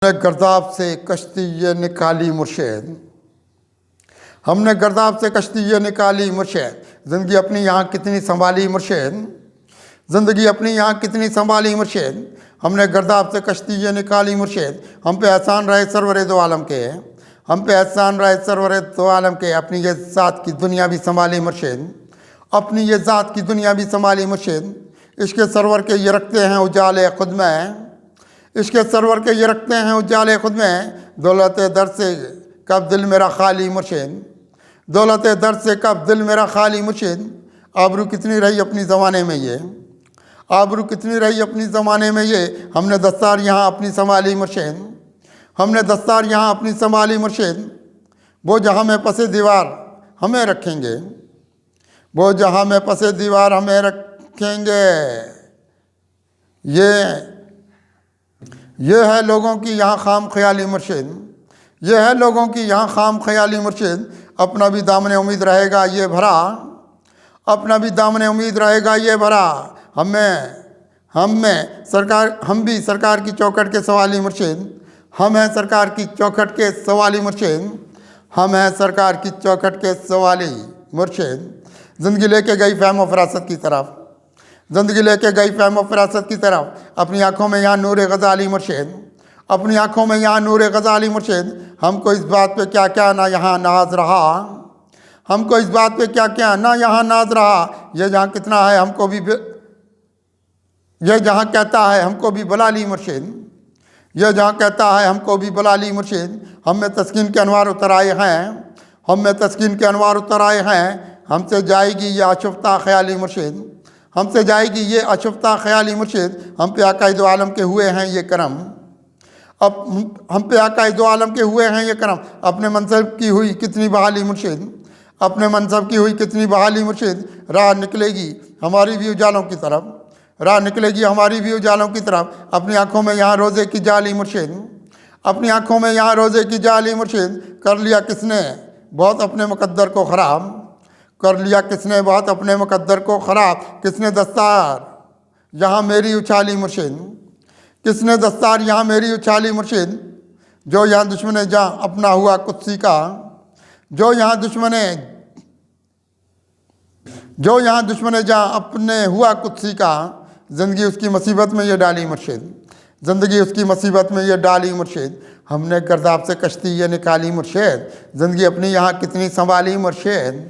हमने गर्दाब से कश्ती ये निकाली मुर्शिद, हमने गर्दाब से कश्ती ये निकाली मुर्शिद। ज़िंदगी अपनी यहाँ कितनी संभाली मुर्शिद, ज़िंदगी अपनी यहाँ कितनी संभाली मुर्शिद। हमने गर्दाब से कश्ती ये निकाली मुर्शिद। हम पे एहसान रहे सरवरे दो आलम के, हम पे एहसान रहे सरवरे दो आलम के। अपनी ये ज़ात की दुनिया भी संभाली मुर्शिद, अपनी ये ज़ात की दुनिया भी संभाली मुर्शिद। इसके सरवर के ये रखते हैं उजाले खुद में, इसके सरवर के ये रखते हैं उजाले खुद में। दौलत दर से कब दिल मेरा खाली मुर्शिद, दौलत दर से कब दिल मेरा खाली मुर्शिद। आबरू कितनी रही अपनी ज़माने में ये, आबरू कितनी रही अपनी ज़माने में ये। हमने दस्तार यहाँ अपनी संभाली मुर्शिद, हमने दस्तार यहाँ अपनी संभाली मुर्शिद। वो जहाँ में पसे दीवार हमें रखेंगे, वो जहाँ में पसे दीवार हमें रखेंगे। ये है लोगों की यहाँ खाम ख्याली मुर्शिद, ये है लोगों की यहाँ खाम ख्याली मुर्शिद। अपना भी दामने उम्मीद रहेगा ये भरा, अपना भी दामने उम्मीद रहेगा ये भरा। हम भी सरकार की चौखट के सवाली मुर्शिद, हम हैं सरकार की चौखट के सवाली मुर्शिद, हम हैं सरकार की चौखट के सवाली मुर्शिद। ज़िंदगी लेके गई फहम व फरासत की तरफ, ज़िंदगी लेके गई फहम व फरासत की तरफ। अपनी आँखों में यहाँ नूर गज़ाली मुर्शिद, अपनी आँखों में यहाँ नूर गज़ाली मुर्शिद। हमको इस बात पे क्या क्या ना यहाँ नाज रहा, हमको इस बात पे क्या क्या ना यहाँ नाज रहा। ये जहाँ कितना है हमको भी, ये जहाँ कहता है हमको भी बुला ली मुर्शिद, ये जहाँ कहता है हमको भी बुला ली मुर्शिद। हम में तस्कीन के अनवार उतर आए हैं, हम में तस्कीन के अनवार उतर आए हैं। हमसे जाएगी ये अशुफ्ता ख्याली मुर्शिद, हमसे जाएगी ये अशुफ्ता ख्याली मुर्शिद। हम पे आकाए दो आलम के हुए हैं ये करम, अब हम पे आकाए दो आलम के हुए हैं ये करम। अपने मनसब की हुई कितनी बहाली मुर्शिद, अपने मनसब की हुई कितनी बहाली मुर्शिद। राह निकलेगी हमारी भी उजालों की तरफ, राह निकलेगी हमारी भी उजालों की तरफ। अपनी आँखों में यहाँ रोज़े की जाली मुर्शिद, अपनी आँखों में यहाँ रोज़े की जाली मुर्शिद। कर लिया किसने बहुत अपने मुकद्दर को ख़राब, कर लिया किसने बहुत अपने मुकद्दर को ख़राब। किसने दस्तार यहाँ मेरी उछाली मुर्शिद, किसने दस्तार यहाँ मेरी उछाली मुर्शिद। जो यहाँ दुश्मन जहाँ अपना हुआ कुत्सी का, जो यहाँ दुश्मन जहाँ अपने हुआ कुत्सी का। ज़िंदगी उसकी मुसीबत में ये डाली मुर्शिद, ज़िंदगी उसकी मुसीबत में ये डाली मुर्शिद। हमने गर्दाब से कश्ती ये निकाली मुर्शिद, ज़िंदगी अपनी यहाँ कितनी संभाली मुर्शिद।